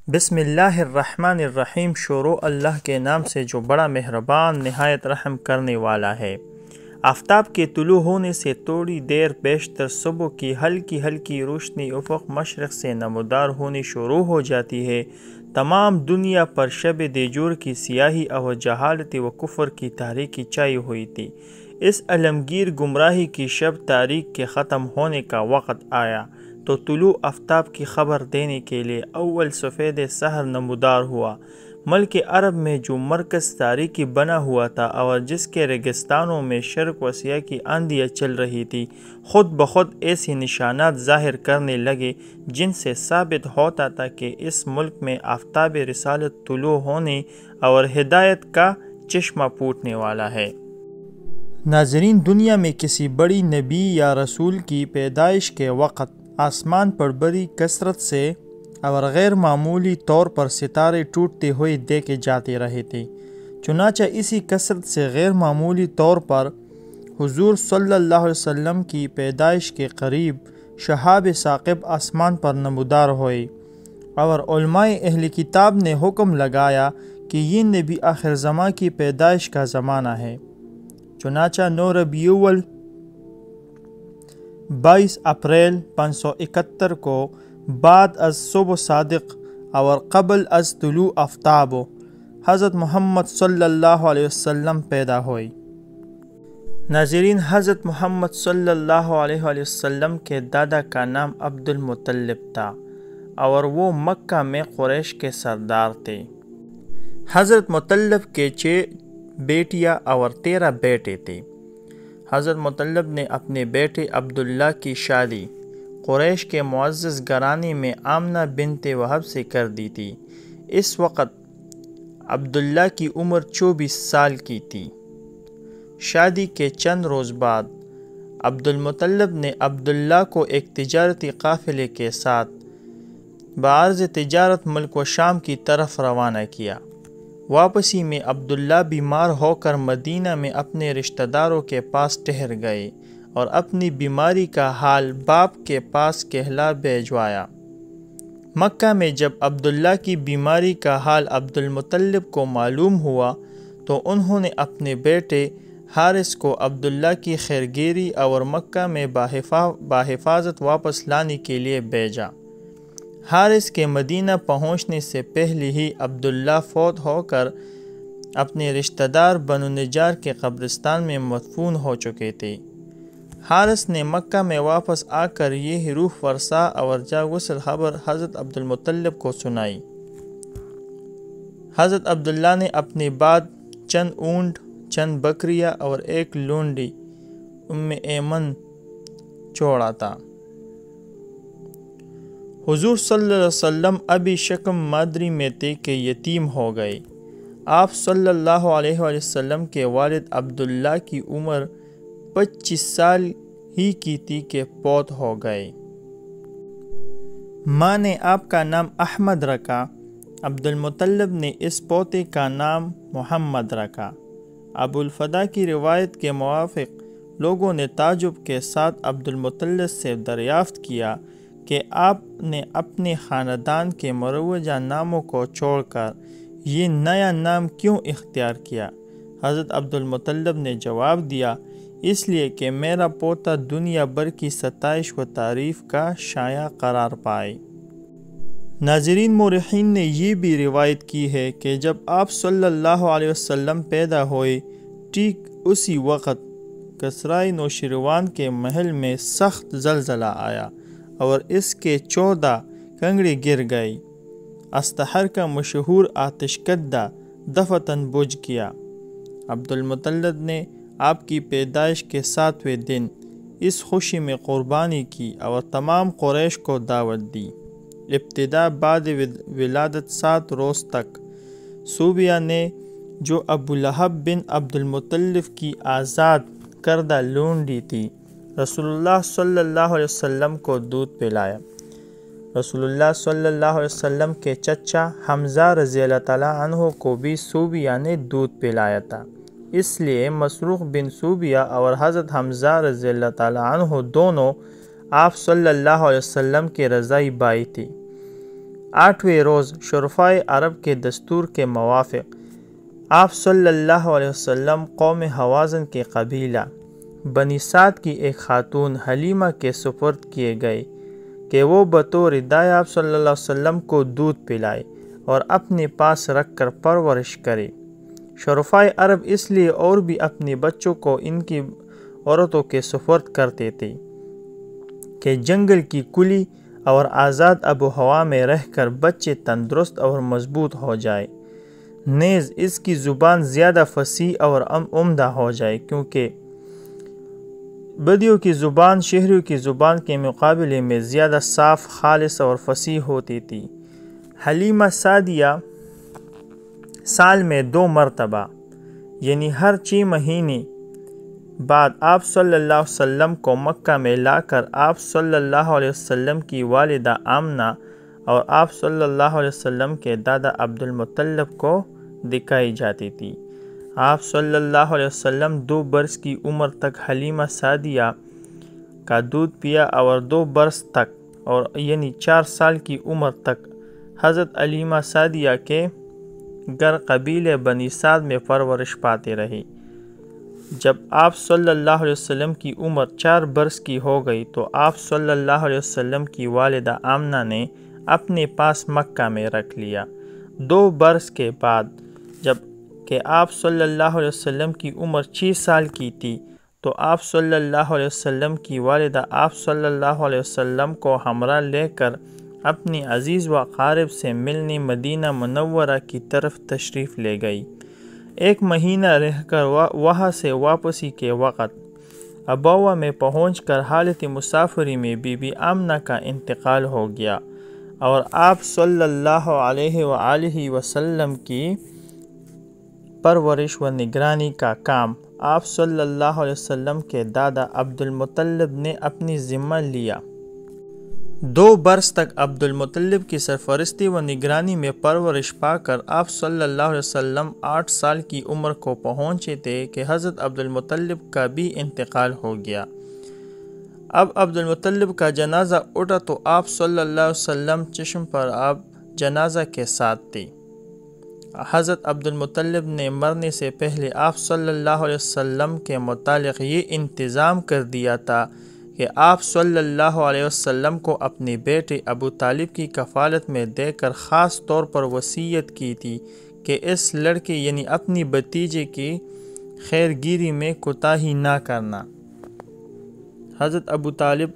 بسم اللہ الرحمن الرحیم۔ شروع اللہ کے نام سے جو بڑا مہربان نہایت رحم کرنے والا ہے۔ آفتاب کے طلوع ہونے سے تھوڑی دیر بیشتر صبح کی ہلکی ہلکی روشنی افق مشرق سے نمودار ہونی شروع ہو جاتی ہے۔ تمام دنیا پر شب دیجور کی سیاہی اور جہالت و کفر کی تاریکی چھائی ہوئی تھی۔ اس علمگیر گمراہی کی شب تاریک کے ختم ہونے کا وقت آیا تو طلوع آفتاب کی خبر دینے کے لیے اول سفید سحر نمودار ہوا۔ ملک عرب میں جو مرکز تاریکی بنا ہوا تھا اور جس کے ریگستانوں میں شرق و سیاہ کی آندیاں چل رہی تھی، خود بخود ایسے نشانات ظاہر کرنے لگے جن سے ثابت ہوتا تھا کہ اس ملک میں آفتاب رسالت طلوع ہونے اور ہدایت کا چشمہ پھوٹنے والا ہے۔ ناظرین، دنیا میں کسی بڑی نبی یا رسول کی پیدائش کے وقت آسمان پر بڑی کثرت سے اور غیر معمولی طور پر ستارے ٹوٹتے ہوئے دیکھے جاتے رہے تھے۔ چنانچہ اسی کثرت سے غیر معمولی طور پر حضور صلی اللہ علیہ وسلم کی پیدائش کے قریب شہاب ثاقب آسمان پر نمودار ہوئے، اور علماء اہل کتاب نے حکم لگایا کہ یہ نبی آخر زمان کی پیدائش کا زمانہ ہے۔ چنانچہ 9 ربیع الاول 22 اپریل 571 کو بعد از صبح صادق اور قبل از طلوع آفتاب حضرت محمد صلی اللہ علیہ وسلم پیدا ہوئی۔ ناظرین، حضرت محمد صلی اللہ علیہ وسلم کے دادا کا نام عبد المطلب تھا اور وہ مکہ میں قریش کے سردار تھے۔ حضرت مطلب کے 6 بیٹیاں اور 13 بیٹے تھے۔ حضرت مطلب نے اپنے بیٹے عبداللہ کی شادی قریش کے معزز گھرانے میں آمنہ بنت وہب سے کر دی تھی۔ اس وقت عبداللہ کی عمر 24 سال کی تھی۔ شادی کے چند روز بعد عبد المطلب نے عبداللہ کو ایک تجارتی قافلے کے ساتھ بعرض تجارت ملک و شام کی طرف روانہ کیا۔ واپسی میں عبداللہ بیمار ہو کر مدینہ میں اپنے رشتہ داروں کے پاس ٹھہر گئے اور اپنی بیماری کا حال باپ کے پاس کہلا بھیجوایا۔ مکہ میں جب عبداللہ کی بیماری کا حال عبد المطلب کو معلوم ہوا تو انہوں نے اپنے بیٹے حارث کو عبداللہ کی خیرگیری اور مکہ میں بحفاظت واپس لانے کے لیے بھیجا۔ حارث کے مدینہ پہنچنے سے پہلے ہی عبداللہ فوت ہو کر اپنے رشتہ دار بنو نجار کے قبرستان میں مدفون ہو چکے تھے۔ حارث نے مکہ میں واپس آ کر یہ روح فرسا اور جاگوسر خبر حضرت عبد المطلب کو سنائی۔ حضرت عبداللہ نے اپنے بعد چند اونٹ، چند بکریاں اور ایک لونڈی ایمن چھوڑا تھا۔ حضور صلی اللہ علیہ وسلم ابھی شکم مادری میں تھے کہ یتیم ہو گئے۔ آپ صلی اللہ علیہ وسلم کے والد عبداللہ کی عمر 25 سال ہی کی تھی کہ فوت ہو گئے۔ ماں نے آپ کا نام احمد رکھا۔ عبد المطلب نے اس پوتے کا نام محمد رکھا۔ ابو الفدا کی روایت کے موافق لوگوں نے تعجب کے ساتھ عبد المطلب سے دریافت کیا کہ آپ نے اپنے خاندان کے مروجہ ناموں کو چھوڑ کر یہ نیا نام کیوں اختیار کیا؟ حضرت عبد المطلب نے جواب دیا، اس لیے کہ میرا پوتا دنیا بھر کی ستائش و تعریف کا شایع قرار پائے۔ ناظرین، مورخین نے یہ بھی روایت کی ہے کہ جب آپ صلی اللہ علیہ وسلم پیدا ہوئے، ٹھیک اسی وقت کسرائے نوشیروان کے محل میں سخت زلزلہ آیا اور اس کے 14 کنگڑے گر گئے۔ استحر کا مشہور آتش کدہ دفعتاً بجھ گیا۔ عبد المطلب نے آپ کی پیدائش کے 7ویں دن اس خوشی میں قربانی کی اور تمام قریش کو دعوت دی۔ ابتدا بعد ولادت 7 روز تک صوبیہ نے جو ابو لہب بن عبد المطلب کی آزاد کردہ لونڈی تھی، رسول اللہ صلی اللہ علیہ وسلم کو دودھ پلایا۔ رسول اللہ صلی اللہ علیہ وسلم کے چچا حمزہ رضی اللہ تعالیٰ عنہ کو بھی صوبیہ نے دودھ پلایا تھا، اس لیے مسروق بن صوبیہ اور حضرت حمزہ رضی اللہ تعالیٰ عنہ دونوں آپ صلی اللہ علیہ وسلم کے رضائی بھائی تھے۔ 8ویں روز شرفائے عرب کے دستور کے موافق آپ صلی اللہ علیہ وسلم قوم حوازن کے قبیلہ بنی سعد کی ایک خاتون حلیمہ کے سپرد کیے گئے کہ وہ بطور دائیں آپ صلی اللہ علیہ وسلم کو دودھ پلائے اور اپنے پاس رکھ کر پرورش کرے۔ شرفائے عرب اس لیے اور بھی اپنے بچوں کو ان کی عورتوں کے سپرد کرتے تھے کہ جنگل کی کھلی اور آزاد آب و ہوا میں رہ کر بچے تندرست اور مضبوط ہو جائے، نیز اس کی زبان زیادہ فصیح اور عمدہ ہو جائے، کیونکہ بدیوں کی زبان شہریوں کی زبان کے مقابلے میں زیادہ صاف، خالص اور فصیح ہوتی تھی۔ حلیمہ سعدیہ سال میں 2 مرتبہ یعنی ہر 6 مہینے بعد آپ صلی اللہ علیہ وسلم کو مکہ میں لا کر آپ صلی اللہ علیہ وسلم کی والدہ آمنہ اور آپ صلی اللہ علیہ وسلم کے دادا عبد المطلب کو دکھائی جاتی تھی۔ آپ صلی اللہ علیہ وسلم 2 برس کی عمر تک حلیمہ سعدیہ کا دودھ پیا اور 2 برس تک اور یعنی 4 سال کی عمر تک حضرت حلیمہ سعدیہ کے گھر قبیلے بنی سعد میں پرورش پاتے رہے۔ جب آپ صلی اللہ علیہ وسلم کی عمر 4 برس کی ہو گئی تو آپ صلی اللہ علیہ وسلم کی والدہ آمنہ نے اپنے پاس مکہ میں رکھ لیا۔ 2 برس کے بعد جب کہ آپ صلی اللہ علیہ وسلم کی عمر 6 سال کی تھی تو آپ صلی اللہ علیہ وسلم کی والدہ آپ صلی اللہ علیہ وسلم کو ہمراہ لے کر اپنی عزیز و اقارب سے ملنے مدینہ منورہ کی طرف تشریف لے گئی۔ 1 مہینہ رہ کر وہاں سے واپسی کے وقت ابوہ میں پہنچ کر حالت مسافری میں بی بی آمنہ کا انتقال ہو گیا اور آپ صلی اللہ علیہ وآلہ وسلم کی پرورش و نگرانی کا کام آپ صلی اللہ علیہ وسلم کے دادا عبد المطلب نے اپنی ذمہ لیا۔ 2 برس تک عبد المطلب کی سرپرستی و نگرانی میں پرورش پا کر آپ صلی اللہ علیہ وسلم 8 سال کی عمر کو پہنچے تھے کہ حضرت عبد المطلب کا بھی انتقال ہو گیا۔ اب عبد المطلب کا جنازہ اٹھا تو آپ صلی اللہ علیہ وسلم چشم پر آپ جنازہ کے ساتھ تھے۔ حضرت عبد المطلب نے مرنے سے پہلے آپ صلی اللہ علیہ وسلم کے متعلق یہ انتظام کر دیا تھا کہ آپ صلی اللہ علیہ وسلم کو اپنے بیٹے ابو طالب کی کفالت میں دے کر خاص طور پر وصیت کی تھی کہ اس لڑکے یعنی اپنی بھتیجے کی خیر گیری میں کوتاہی نہ کرنا۔ حضرت ابو طالب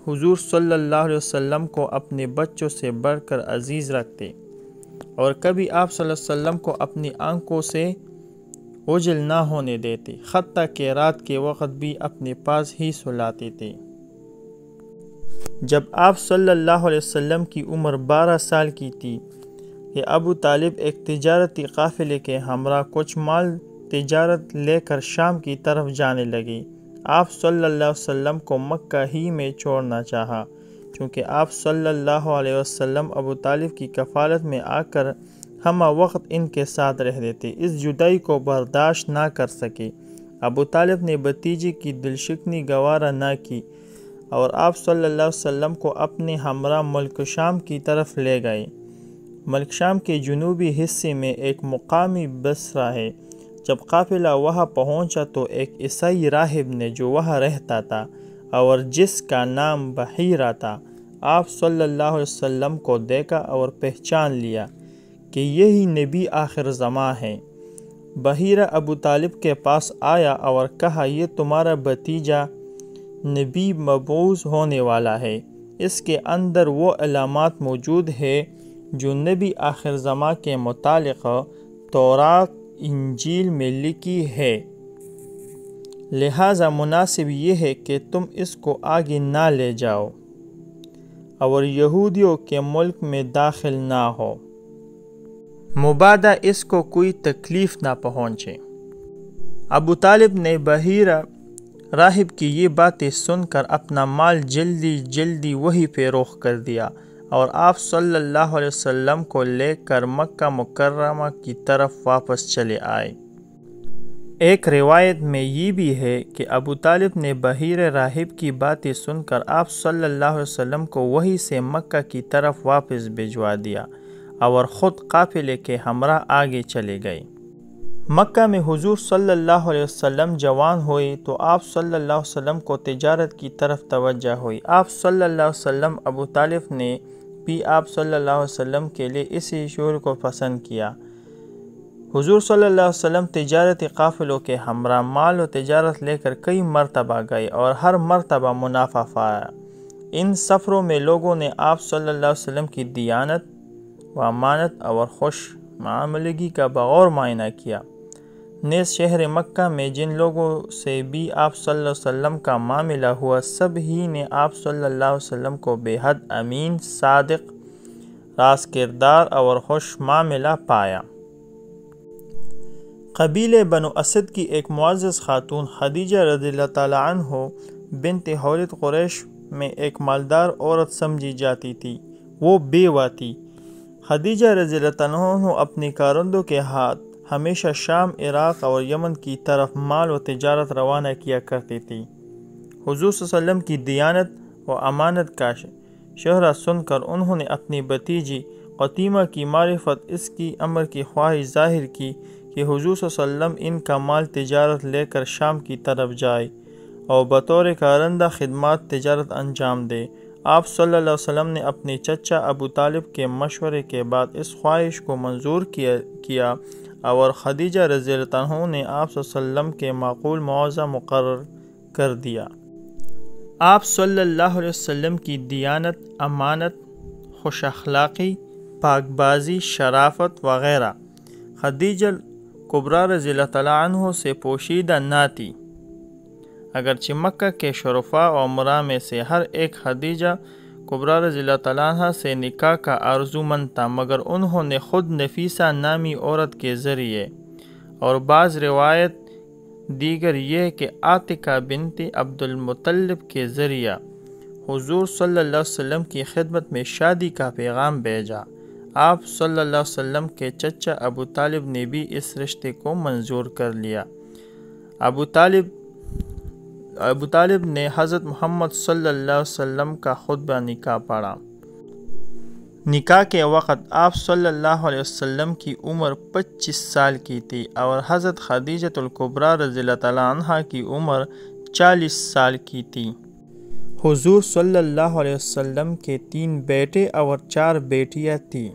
حضور صلی اللہ علیہ وسلم کو اپنے بچوں سے بڑھ کر عزیز رکھتے اور کبھی آپ صلی اللہ علیہ وسلم کو اپنی آنکھوں سے اوجھل نہ ہونے دیتے، حتیٰ کہ رات کے وقت بھی اپنے پاس ہی سلاتے تھے۔ جب آپ صلی اللہ علیہ وسلم کی عمر 12 سال کی تھی کہ ابو طالب ایک تجارتی قافلے کے ہمراہ کچھ مال تجارت لے کر شام کی طرف جانے لگے۔ آپ صلی اللہ علیہ وسلم کو مکہ ہی میں چھوڑنا چاہا، چونکہ آپ صلی اللہ علیہ وسلم ابو طالب کی کفالت میں آ کر ہمہ وقت ان کے ساتھ رہتے تھے، اس جدائی کو برداشت نہ کر سکے۔ ابو طالب نے بھتیجے کی دلشکنی گوارا نہ کی اور آپ صلی اللہ علیہ وسلم کو اپنے ہمراہ ملک شام کی طرف لے گئے۔ ملک شام کے جنوبی حصے میں ایک مقامی بصرہ ہے۔ جب قافلہ وہاں پہنچا تو ایک عیسائی راہب نے جو وہاں رہتا تھا اور جس کا نام بحیرہ تھا، آپ صلی اللہ علیہ وسلم کو دیکھا اور پہچان لیا کہ یہی نبی آخر زماں ہے۔ بحیرہ ابو طالب کے پاس آیا اور کہا، یہ تمہارا بھتیجا نبی مبعوث ہونے والا ہے، اس کے اندر وہ علامات موجود ہے جو نبی آخر زماں کے متعلق تورات انجیل میں لکھی ہے، لہٰذا مناسب یہ ہے کہ تم اس کو آگے نہ لے جاؤ اور یہودیوں کے ملک میں داخل نہ ہو، مبادا اس کو کوئی تکلیف نہ پہنچے۔ ابو طالب نے بحیرہ راہب کی یہ باتیں سن کر اپنا مال جلدی وہی فروخت کر دیا اور آپ صلی اللہ علیہ وسلم کو لے کر مکہ مکرمہ کی طرف واپس چلے آئے۔ ایک روایت میں یہ بھی ہے کہ ابو طالب نے بحیر راہب کی باتیں سن کر آپ صلی اللہ علیہ وسلم کو وہیں سے مکہ کی طرف واپس بھجوا دیا اور خود قافلے کے ہمراہ آگے چلے گئے۔ مکہ میں حضور صلی اللہ علیہ وسلم جوان ہوئے تو آپ صلی اللہ علیہ وسلم کو تجارت کی طرف توجہ ہوئی۔ آپ صلی اللہ علیہ وسلم ابو طالب نے بھی آپ صلی اللہ علیہ وسلم کے لیے اسی شعور کو پسند کیا۔ حضور صلی اللہ علیہ وسلم تجارتی قافلوں کے ہمراہ مال و تجارت لے کر کئی مرتبہ گئے اور ہر مرتبہ منافع پایا۔ ان سفروں میں لوگوں نے آپ صلی اللہ علیہ وسلم کی دیانت و امانت اور خوش معاملگی کا بغور معائنہ کیا۔ نیز شہر مکہ میں جن لوگوں سے بھی آپ صلی اللہ علیہ وسلم کا معاملہ ہوا، سب ہی نے آپ صلی اللہ علیہ وسلم کو بے حد امین، صادق، راست کردار اور خوش معاملہ پایا۔ قبیلے بنو اسد کی ایک معزز خاتون خدیجہ رضی اللہ تعالیٰ عنہ بنت حولت قریش میں ایک مالدار عورت سمجھی جاتی تھی۔ وہ بیوہ تھی۔ خدیجہ رضی اللہ تعالیٰ عنہ اپنی کارندوں کے ہاتھ ہمیشہ شام، عراق اور یمن کی طرف مال و تجارت روانہ کیا کرتی تھی۔ حضور صلی اللہ علیہ وسلم کی دیانت و امانت کا شہرہ سن کر انہوں نے اپنی بھتیجی قطیمہ کی معرفت اس کی امر کی خواہش ظاہر کی کہ حضور صلی اللہ علیہ وسلم ان کا مال تجارت لے کر شام کی طرف جائے اور بطور کارندہ خدمات تجارت انجام دے۔ آپ صلی اللہ علیہ وسلم نے اپنے چچا ابو طالب کے مشورے کے بعد اس خواہش کو منظور کیا اور خدیجہ رضی اللہ عنہ نے آپ صلی اللہ علیہ وسلم کے معقول معاوضہ مقرر کر دیا۔ آپ صلی اللہ علیہ وسلم کی دیانت، امانت، خوش اخلاقی، پاک بازی، شرافت وغیرہ خدیجہ کبریٰ رضی اللہ تعالیٰ عنہ سے پوشیدہ نہ تھی۔ اگرچہ مکہ کے شرفاء و امراء میں سے ہر ایک خدیجہ کبریٰ رضی اللہ تعالیٰ عنہ سے نکاح کا آرزومند تھا، مگر انہوں نے خود نفیسہ نامی عورت کے ذریعے اور بعض روایت دیگر یہ کہ عاتقہ بنت عبد المطلب کے ذریعہ حضور صلی اللہ علیہ وسلم کی خدمت میں شادی کا پیغام بھیجا۔ آپ صلی اللہ علیہ وسلم کے چچا ابو طالب نے بھی اس رشتے کو منظور کر لیا۔ ابو طالب نے حضرت محمد صلی اللہ علیہ وسلم کا خطبہ نکاح پڑھا۔ نکاح کے وقت آپ صلی اللہ علیہ وسلم کی عمر 25 سال کی تھی اور حضرت خدیجہ الکبریٰ رضی اللہ تعالیٰ عنہ کی عمر 40 سال کی تھی۔ حضور صلی اللہ علیہ وسلم کے 3 بیٹے اور 4 بیٹیاں تھیں۔